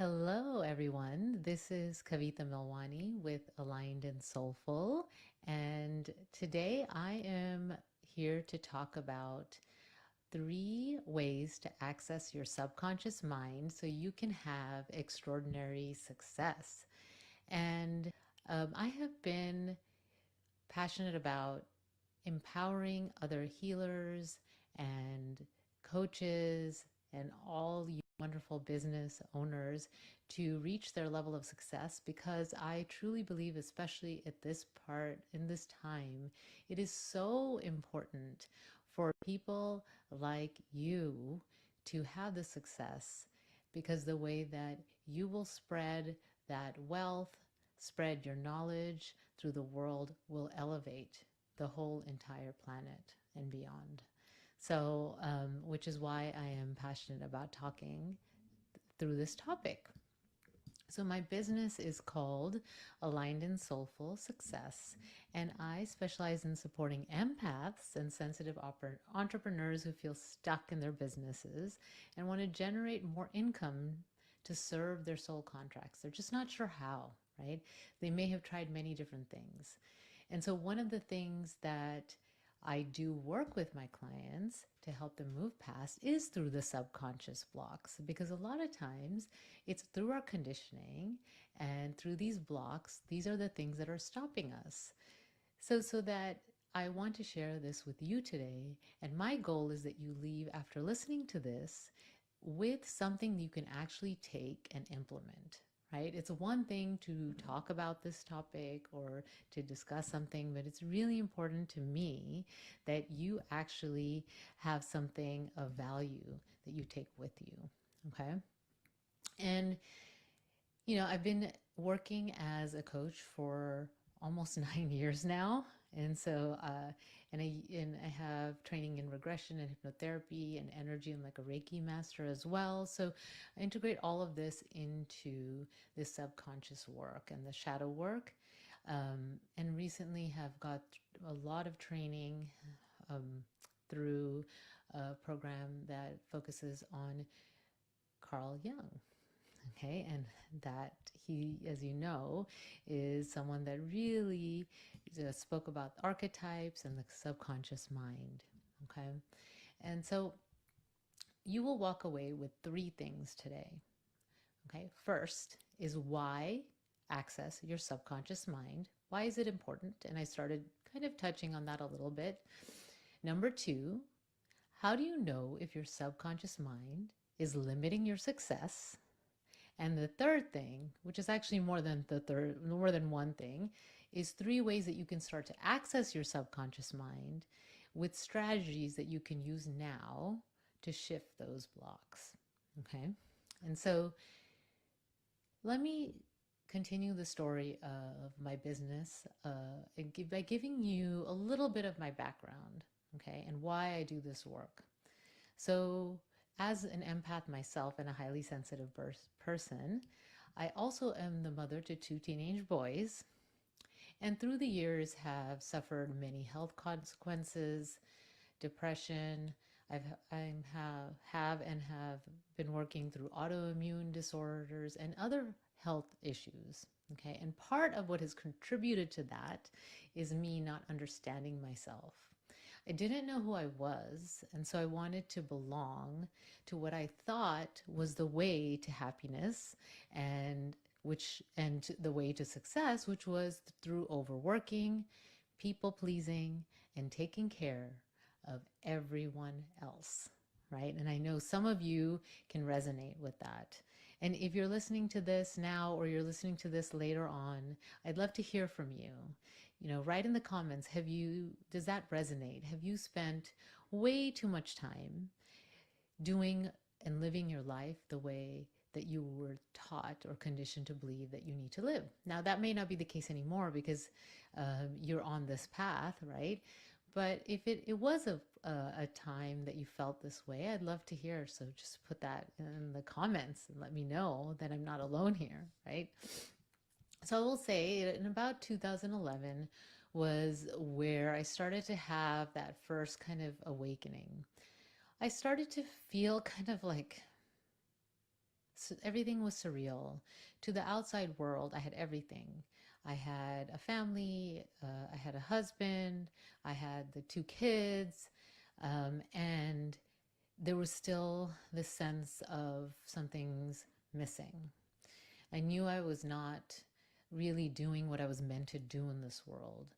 Hello, everyone. This is Kavita Milwani with Aligned and Soulful. And today I am here to talk about 3 ways to access your subconscious mind so you can have extraordinary success. And I have been passionate about empowering other healers and coaches and all you wonderful business owners to reach their level of success because I truly believe, especially at this part in this time, it is so important for people like you to have the success because the way that you will spread that wealth, spread your knowledge through the world will elevate the whole entire planet and beyond. So, which is why I am passionate about talking through this topic. So, my business is called Aligned and Soulful Success, and I specialize in supporting empaths and sensitive entrepreneurs who feel stuck in their businesses and want to generate more income to serve their soul contracts. They're just not sure how, right? They may have tried many different things. And so, one of the things that I do work with my clients to help them move past is through the subconscious blocks because a lot of times it's through our conditioning and through these blocks, these are the things that are stopping us. So that I want to share this with you today. And my goal is that you leave after listening to this with something you can actually take and implement, right? It's one thing to talk about this topic or to discuss something, but it's really important to me that you actually have something of value that you take with you, okay? And, I've been working as a coach for almost 9 years now. And so, and I have training in regression and hypnotherapy and energy. I'm like a Reiki master as well. So I integrate all of this into the subconscious work and the shadow work. And recently have got a lot of training um, through a program that focuses on Carl Jung. Okay, and that he, as you know, is someone that really spoke about archetypes and the subconscious mind. Okay, and so you will walk away with 3 things today. Okay, first is why access your subconscious mind. Why is it important? And I started kind of touching on that a little bit. Number 2, how do you know if your subconscious mind is limiting your success? And the third thing, which is actually more than one thing, is 3 ways that you can start to access your subconscious mind with strategies that you can use now to shift those blocks. Okay. And so let me continue the story of my business by giving you a little bit of my background, okay, and why I do this work. So, as an empath myself and a highly sensitive person, I also am the mother to 2 teenage boys, and through the years have suffered many health consequences, depression. I have been working through autoimmune disorders and other health issues. Okay, and part of what has contributed to that is me not understanding myself. I didn't know who I was, and so I wanted to belong to what I thought was the way to happiness and the way to success, which was through overworking, people pleasing, and taking care of everyone else, right? And I know some of you can resonate with that. And if you're listening to this now or you're listening to this later on, I'd love to hear from you. Write in the comments, does that resonate? Have you spent way too much time doing and living your life the way that you were taught or conditioned to believe that you need to live? Now, that may not be the case anymore because you're on this path, right? But if it was a time that you felt this way, I'd love to hear. So just put that in the comments and let me know that I'm not alone here, right? So I will say in about 2011 was where I started to have that first kind of awakening. I started to feel kind of like everything was surreal. To the outside world, I had everything. I had a family, I had a husband, I had the two kids, and there was still this sense of something's missing. I knew I was not really doing what I was meant to do in this world.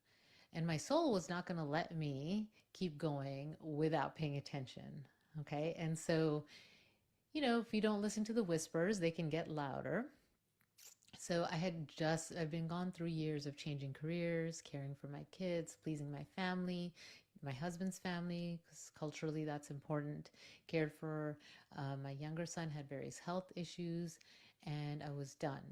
And my soul was not going to let me keep going without paying attention. Okay. And so, if you don't listen to the whispers, they can get louder. So I've been gone through years of changing careers, caring for my kids, pleasing my family, my husband's family, because culturally that's important. Cared for my younger son, had various health issues, and I was done.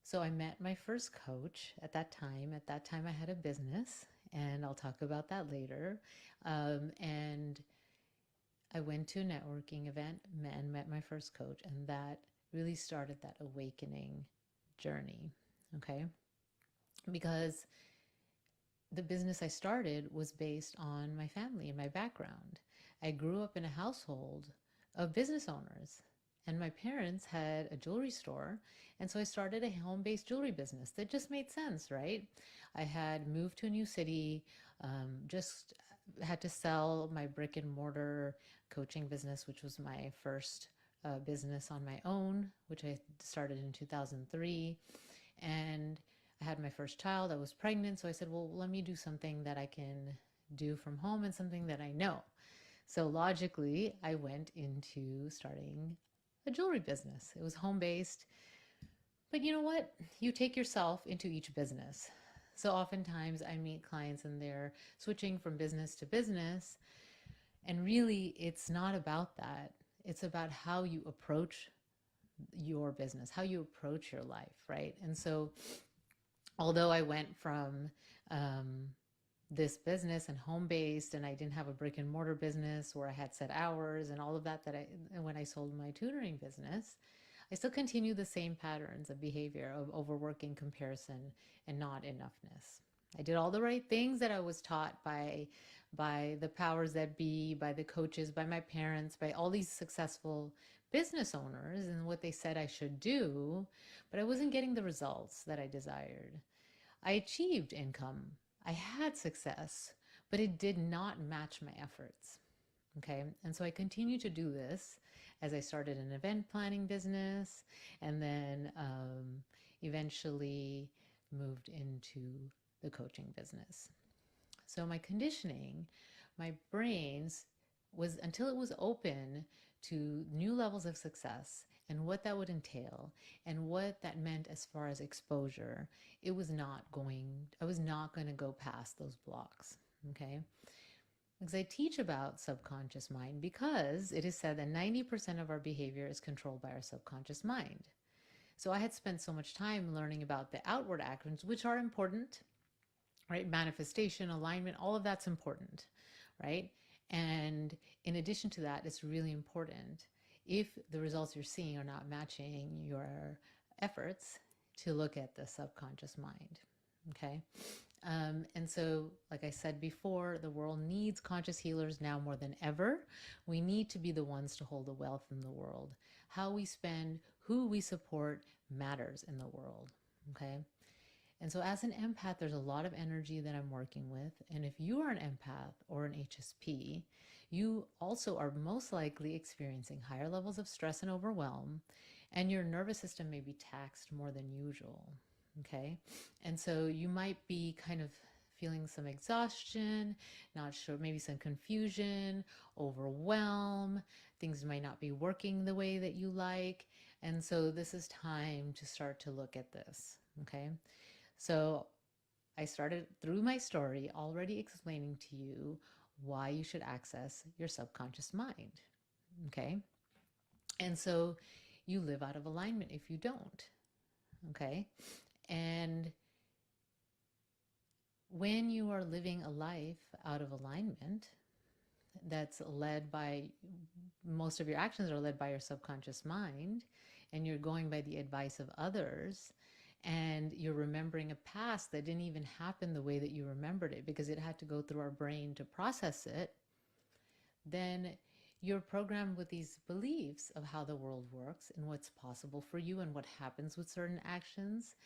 So I met my first coach at that time. At that time, I had a business, and I'll talk about that later. And I went to a networking event and met my first coach, and that really started that awakening journey. Okay. Because the business I started was based on my family and my background. I grew up in a household of business owners, and my parents had a jewelry store. And so I started a home-based jewelry business that just made sense, right? I had moved to a new city, just had to sell my brick and mortar coaching business, which was my first business on my own, which I started in 2003. And I had my first child. I was pregnant. So I said, well, let me do something that I can do from home and something that I know. So logically, I went into starting a jewelry business. It was home based. But you know what? You take yourself into each business. So oftentimes I meet clients and they're switching from business to business. And really, it's not about that. It's about how you approach your business, how you approach your life, right? And so, although I went from this business and home based, and I didn't have a brick and mortar business where I had set hours and all of that, when I sold my tutoring business, I still continue the same patterns of behavior of overworking, comparison, and not enoughness. I did all the right things that I was taught by the powers that be, by the coaches, by my parents, by all these successful business owners and what they said I should do, but I wasn't getting the results that I desired. I achieved income. I had success, but it did not match my efforts. Okay. And so I continued to do this as I started an event planning business, and then eventually moved into the coaching business. So my conditioning, my brains was, until it was open to new levels of success and what that would entail and what that meant as far as exposure, I was not going to go past those blocks. Okay. Because I teach about subconscious mind, because it is said that 90% of our behavior is controlled by our subconscious mind. So I had spent so much time learning about the outward actions, which are important, right? Manifestation, alignment, all of that's important, right? And in addition to that, it's really important, if the results you're seeing are not matching your efforts, to look at the subconscious mind. Okay. And so, like I said before, the world needs conscious healers now more than ever. We need to be the ones to hold the wealth in the world. How we spend, who we support matters in the world. Okay. And so as an empath, there's a lot of energy that I'm working with. And if you are an empath or an HSP, you also are most likely experiencing higher levels of stress and overwhelm, and your nervous system may be taxed more than usual. Okay. And so you might be kind of feeling some exhaustion, not sure, maybe some confusion, overwhelm. Things might not be working the way that you like. And so this is time to start to look at this. Okay. So I started through my story already explaining to you why you should access your subconscious mind. Okay. And so you live out of alignment if you don't. Okay. And when you are living a life out of alignment, that's led by, most of your actions are led by your subconscious mind, and you're going by the advice of others, and you're remembering a past that didn't even happen the way that you remembered it because it had to go through our brain to process it, then you're programmed with these beliefs of how the world works and what's possible for you and what happens with certain actions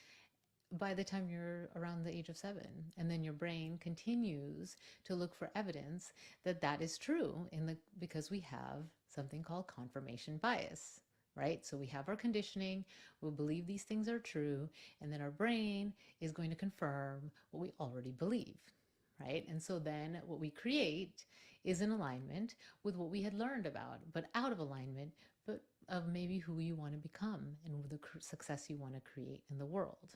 by the time you're around the age of 7. And then your brain continues to look for evidence that that is true because we have something called confirmation bias, right? So we have our conditioning, we believe these things are true, and then our brain is going to confirm what we already believe, right? And so then what we create is in alignment with what we had learned about, but out of alignment, but of maybe who you want to become and the success you want to create in the world.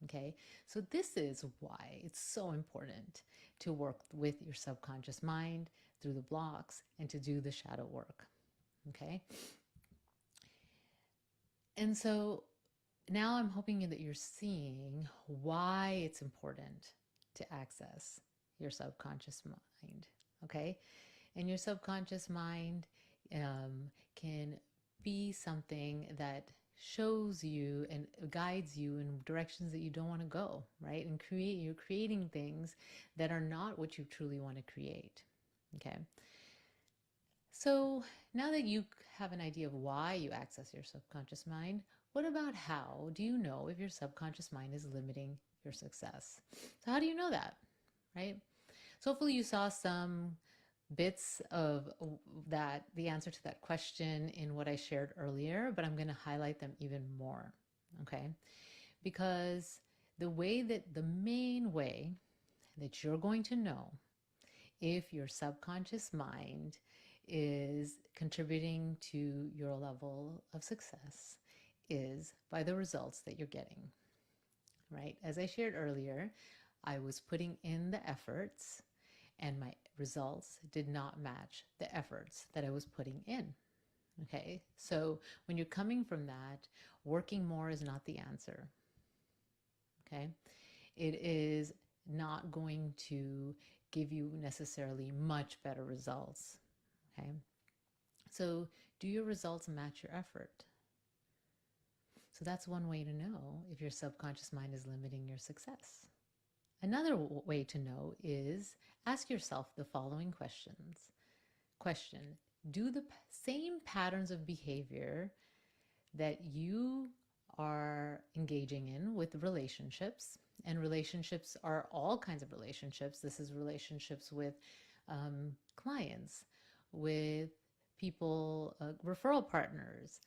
Okay, so this is why it's so important to work with your subconscious mind through the blocks and to do the shadow work. Okay, and so now I'm hoping that you're seeing why it's important to access your subconscious mind. Okay, and your subconscious mind can be something that shows you and guides you in directions that you don't want to go, right? And you're creating things that are not what you truly want to create. Okay. So now that you have an idea of why you access your subconscious mind, what about how do you know if your subconscious mind is limiting your success? So how do you know that, right? So hopefully you saw some bits of that, the answer to that question in what I shared earlier, but I'm going to highlight them even more, okay? Because the main way that you're going to know if your subconscious mind is contributing to your level of success is by the results that you're getting, right? As I shared earlier, I was putting in the efforts and my results did not match the efforts that I was putting in. Okay, so when you're coming from that, working more is not the answer. Okay, it is not going to give you necessarily much better results. Okay, so do your results match your effort? So that's one way to know if your subconscious mind is limiting your success. Another way to know is ask yourself the following questions. Question, do the same patterns of behavior that you are engaging in with relationships, and relationships are all kinds of relationships. This is relationships with clients, with people, referral partners,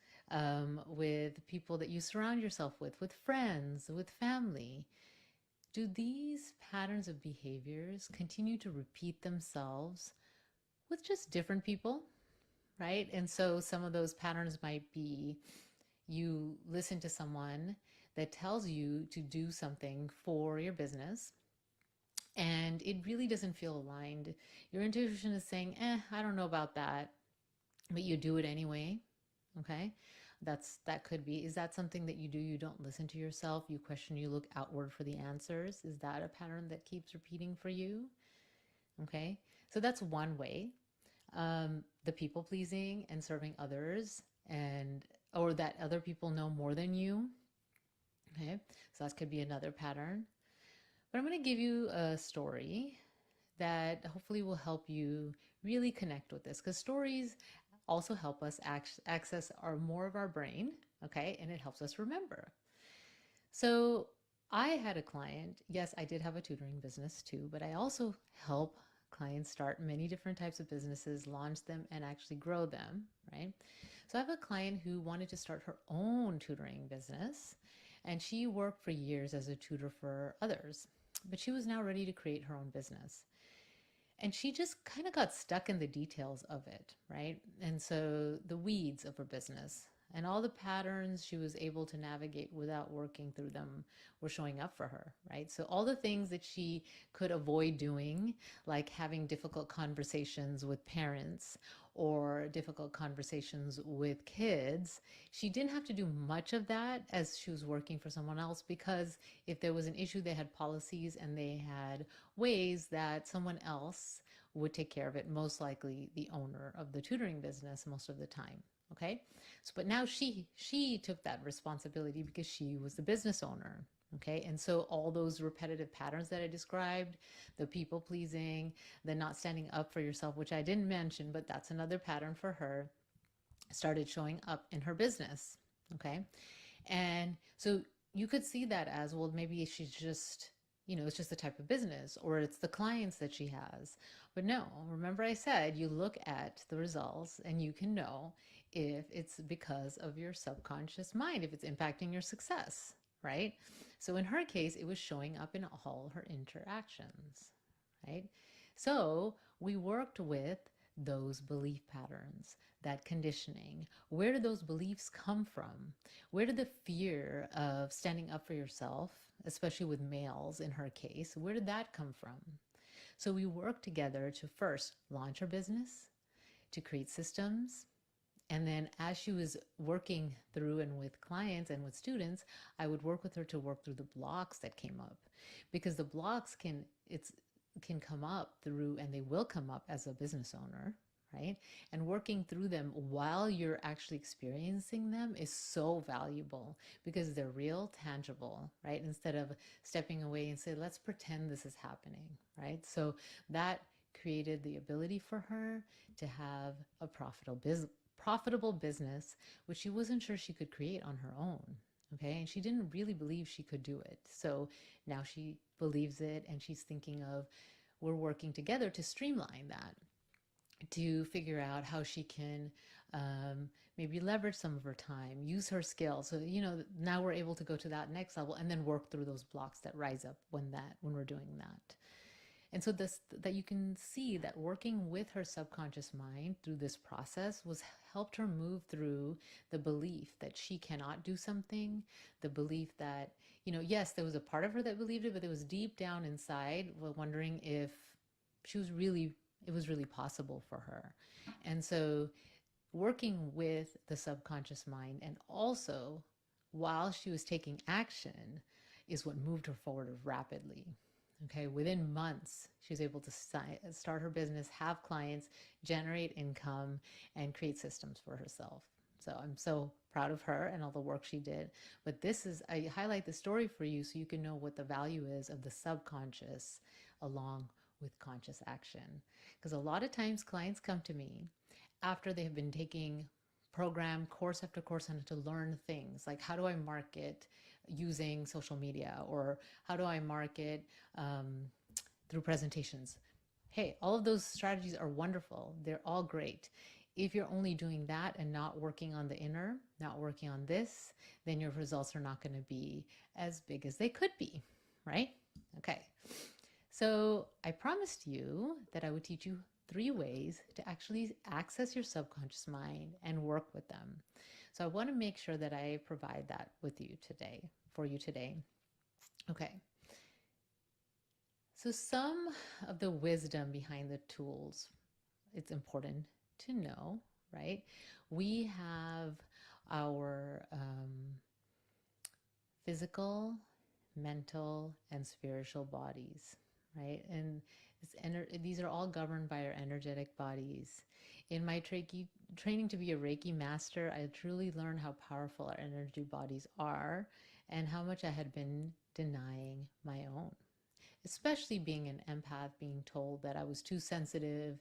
with people that you surround yourself with friends, with family. Do these patterns of behaviors continue to repeat themselves with just different people, right? And so some of those patterns might be you listen to someone that tells you to do something for your business and it really doesn't feel aligned. Your intuition is saying, I don't know about that, but you do it anyway, okay? That could be, is that something that you do? You don't listen to yourself, you question, you look outward for the answers. Is that a pattern that keeps repeating for you? Okay, so that's one way. The people pleasing and serving others, or that other people know more than you. Okay, so that could be another pattern. But I'm going to give you a story that hopefully will help you really connect with this, because stories also help us access more of our brain, okay? And it helps us remember. So I had a client, yes, I did have a tutoring business too, but I also help clients start many different types of businesses, launch them, and actually grow them, right? So I have a client who wanted to start her own tutoring business, and she worked for years as a tutor for others, but she was now ready to create her own business. And she just kind of got stuck in the details of it, right? And so the weeds of her business and all the patterns she was able to navigate without working through them were showing up for her, right? So all the things that she could avoid doing, like having difficult conversations with parents or difficult conversations with kids, she didn't have to do much of that as she was working for someone else, because if there was an issue, they had policies and they had ways that someone else would take care of it, most likely the owner of the tutoring business most of the time. Okay, so but now she took that responsibility because she was the business owner, Okay. And so all those repetitive patterns that I described, the people pleasing, the not standing up for yourself, which I didn't mention, but that's another pattern for her, started showing up in her business. Okay. And so you could see that as, well, maybe she's just, it's just the type of business, or it's the clients that she has. But no, remember I said you look at the results and you can know if it's because of your subconscious mind, if it's impacting your success, right? So in her case, it was showing up in all her interactions, right? So we worked with those belief patterns, that conditioning. Where do those beliefs come from? Where did the fear of standing up for yourself, especially with males in her case, where did that come from? So we worked together to first launch her business, to create systems. And then as she was working through and with clients and with students, I would work with her to work through the blocks that came up, because the blocks can come up through, and they will come up as a business owner, right? And working through them while you're actually experiencing them is so valuable, because they're real, tangible, right? Instead of stepping away and say, let's pretend this is happening, right? So that created the ability for her to have a profitable business, which she wasn't sure she could create on her own. Okay. And she didn't really believe she could do it. So now she believes it, and she's thinking of, we're working together to streamline that, to figure out how she can maybe leverage some of her time, use her skills. So, now we're able to go to that next level and then work through those blocks that rise up when we're doing that. And so that you can see that working with her subconscious mind through this process was helped her move through the belief that she cannot do something, the belief that, yes, there was a part of her that believed it, but it was deep down inside wondering if it was really possible for her. And so working with the subconscious mind, and also while she was taking action, is what moved her forward rapidly. Okay, within months, she was able to start her business, have clients, generate income, and create systems for herself. So I'm so proud of her and all the work she did. But I highlight the story for you so you can know what the value is of the subconscious along with conscious action. Because a lot of times clients come to me after they have been taking course after course on to learn things like, how do I market using social media, or how do I market through presentations? Hey, all of those strategies are wonderful. They're all great. If you're only doing that and not working on the inner, not working on this, then your results are not going to be as big as they could be, right? Okay. So I promised you that I would teach you 3 ways to actually access your subconscious mind and work with them. So I want to make sure that I provide that for you today. Okay. So some of the wisdom behind the tools, it's important to know, right? We have our physical, mental, and spiritual bodies, right? And these are all governed by our energetic bodies. In my training to be a Reiki master, I truly learned how powerful our energy bodies are, and how much I had been denying my own. Especially being an empath, being told that I was too sensitive,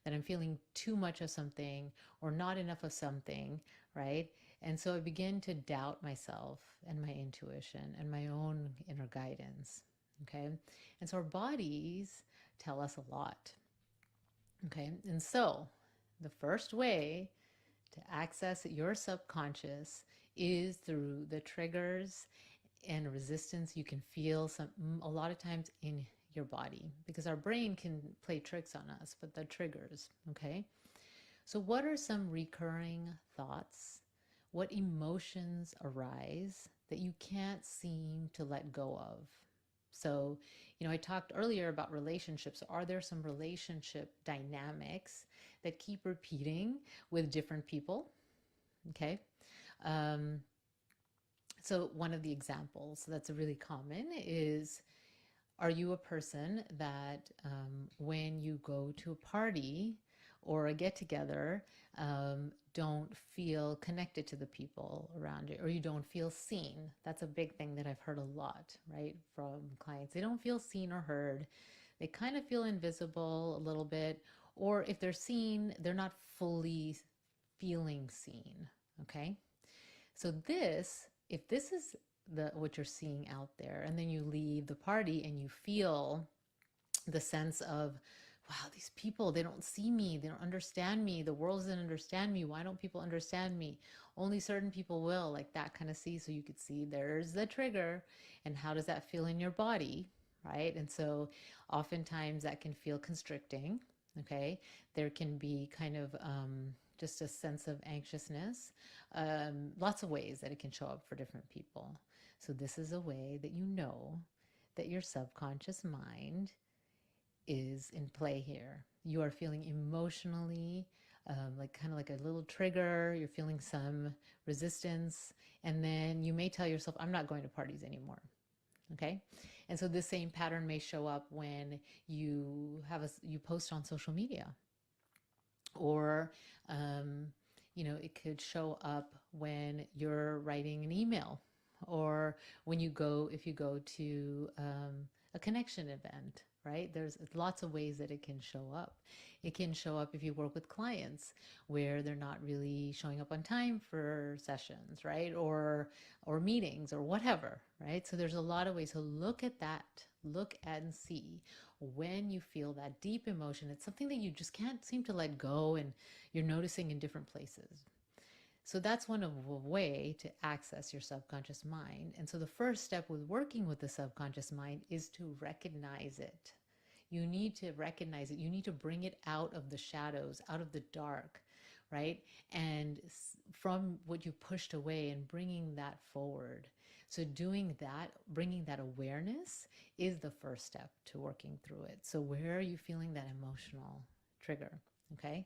that I'm feeling too much of something or not enough of something, right? And so I began to doubt myself and my intuition and my own inner guidance, okay? And so our bodies tell us a lot, okay? And so the first way to access your subconscious is through the triggers and resistance you can feel a lot of times in your body, because our brain can play tricks on us, but the triggers, okay? So what are some recurring thoughts? What emotions arise that you can't seem to let go of? So, I talked earlier about relationships. Are there some relationship dynamics that keep repeating with different people? Okay. So one of the examples that's really common is, are you a person that when you go to a party or a get together, don't feel connected to the people around you, or you don't feel seen. That's a big thing that I've heard a lot, right, from clients. They don't feel seen or heard. They kind of feel invisible a little bit, or if they're seen, they're not fully feeling seen. Okay. So if this is what you're seeing out there, and then you leave the party and you feel the sense of, wow, these people, they don't see me, they don't understand me, the world doesn't understand me, why don't people understand me? Only certain people will, like that kind of see. So you could see there's the trigger, and how does that feel in your body, right? And so oftentimes that can feel constricting. Okay, there can be kind of just a sense of anxiousness, lots of ways that it can show up for different people. So this is a way that you know that your subconscious mind is in play here. You are feeling emotionally like kind of like a little trigger. You're feeling some resistance, and then you may tell yourself, I'm not going to parties anymore. Okay. And so this same pattern may show up when you post on social media, or it could show up when you're writing an email, or if you go to a connection event, right? There's lots of ways that it can show up. It can show up if you work with clients where they're not really showing up on time for sessions, right? Or meetings or whatever, right? So there's a lot of ways to look at that, look at and see when you feel that deep emotion. It's something that you just can't seem to let go, and you're noticing in different places. So that's one way to access your subconscious mind. And so the first step with working with the subconscious mind is to recognize it. You need to recognize it. You need to bring it out of the shadows, out of the dark, right? And from what you pushed away, and bringing that forward. So doing that, bringing that awareness, is the first step to working through it. So where are you feeling that emotional trigger? Okay.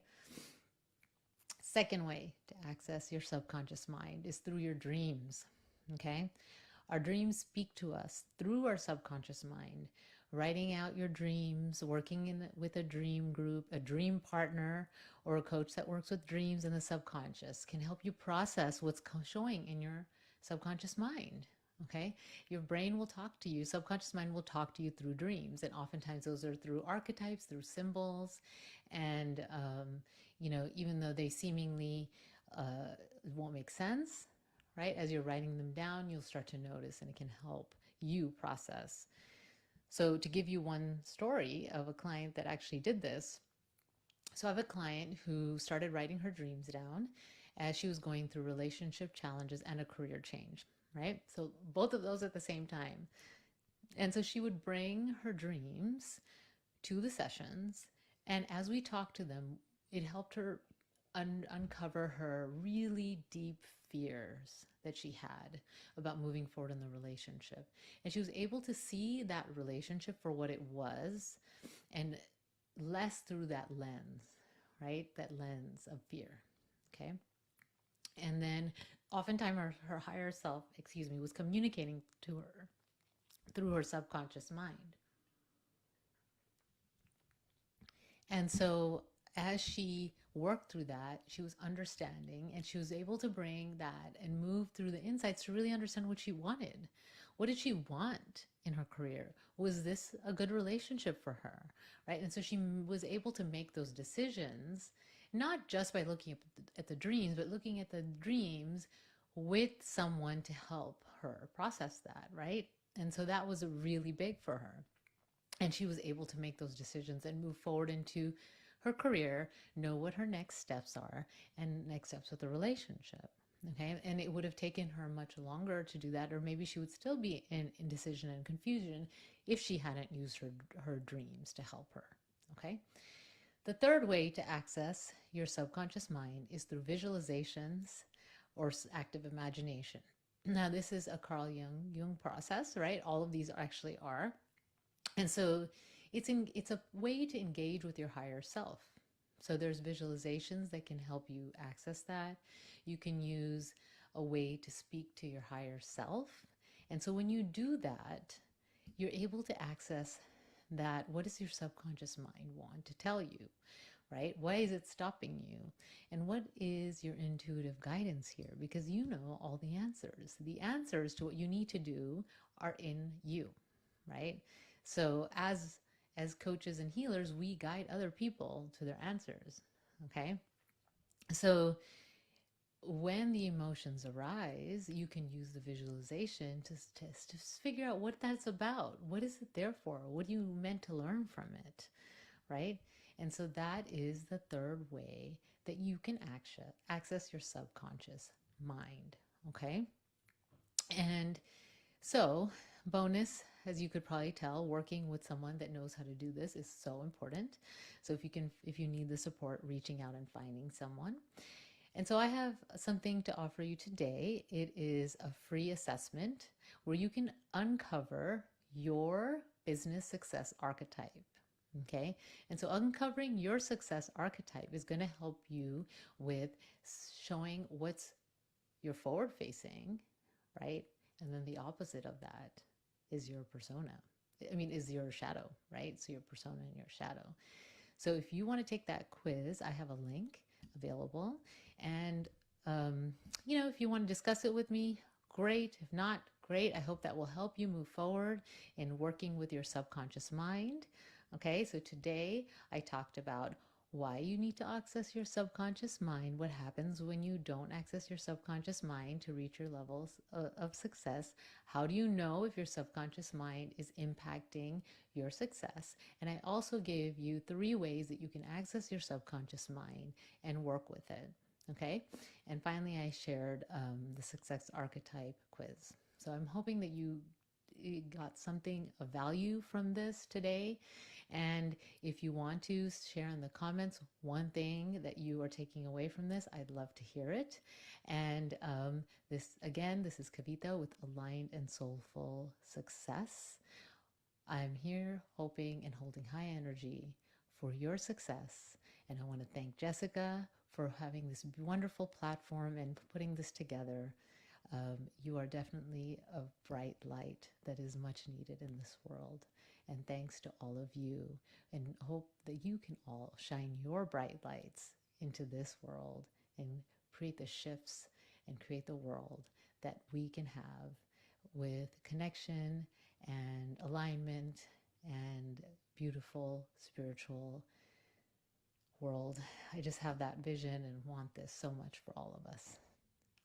Second way to access your subconscious mind is through your dreams. Okay. Our dreams speak to us through our subconscious mind. Writing out your dreams, working with a dream group, a dream partner, or a coach that works with dreams in the subconscious can help you process what's showing in your subconscious mind. Okay, your brain will talk to you, subconscious mind will talk to you through dreams, and oftentimes those are through archetypes, through symbols, and even though they seemingly won't make sense, right? As you're writing them down, you'll start to notice, and it can help you process. So to give you one story of a client that actually did this. So I have a client who started writing her dreams down as she was going through relationship challenges and a career change, right? So both of those at the same time. And so she would bring her dreams to the sessions. And as we talked to them, it helped her uncover her really deep fears that she had about moving forward in the relationship. And she was able to see that relationship for what it was, and less through that lens, right? That lens of fear. Okay. And then oftentimes her higher self, was communicating to her through her subconscious mind. And so as she worked through that, she was understanding, and she was able to bring that and move through the insights to really understand what she wanted. What did she want in her career? Was this a good relationship for her, right? And so she was able to make those decisions, not just by looking at the dreams, but looking at the dreams with someone to help her process that, right? And so that was really big for her. And she was able to make those decisions and move forward into her career, know what her next steps are, and next steps with the relationship. Okay. And it would have taken her much longer to do that, or maybe she would still be in indecision and confusion if she hadn't used her dreams to help her. Okay. The third way to access your subconscious mind is through visualizations or active imagination. Now, this is a Carl Jung process, right? All of these actually are. And so it's a way to engage with your higher self. So there's visualizations that can help you access that. You can use a way to speak to your higher self. And so when you do that, you're able to access that. What does your subconscious mind want to tell you, right? Why is it stopping you? And what is your intuitive guidance here? Because you know all the answers. The answers to what you need to do are in you, right? So as coaches and healers, we guide other people to their answers, okay? So when the emotions arise, you can use the visualization to figure out what that's about. What is it there for? What are you meant to learn from it, right? And so that is the third way that you can access your subconscious mind, okay? And so, bonus, as you could probably tell, working with someone that knows how to do this is so important. So if you need the support, reaching out and finding someone. And so I have something to offer you today. It is a free assessment where you can uncover your business success archetype. Okay. And so uncovering your success archetype is going to help you with showing what's your forward facing, right? And then the opposite of that is your persona. I mean, is your shadow, right? So your persona and your shadow. So if you want to take that quiz, I have a link available. And, if you want to discuss it with me, great. If not, great. I hope that will help you move forward in working with your subconscious mind. Okay, so today I talked about why you need to access your subconscious mind, what happens when you don't access your subconscious mind to reach your levels of success, how do you know if your subconscious mind is impacting your success, and I also gave you 3 ways that you can access your subconscious mind and work with it, okay? And finally, I shared the success archetype quiz. So I'm hoping that you got something of value from this today. And if you want to share in the comments one thing that you are taking away from this, I'd love to hear it. And this is Kavita with Aligned and Soulful Success. I'm here hoping and holding high energy for your success. And I want to thank Jessica for having this wonderful platform and putting this together. You are definitely a bright light that is much needed in this world. And thanks to all of you, and hope that you can all shine your bright lights into this world and create the shifts and create the world that we can have with connection and alignment and beautiful spiritual world. I just have that vision and want this so much for all of us.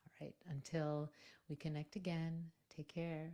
All right, until we connect again, take care.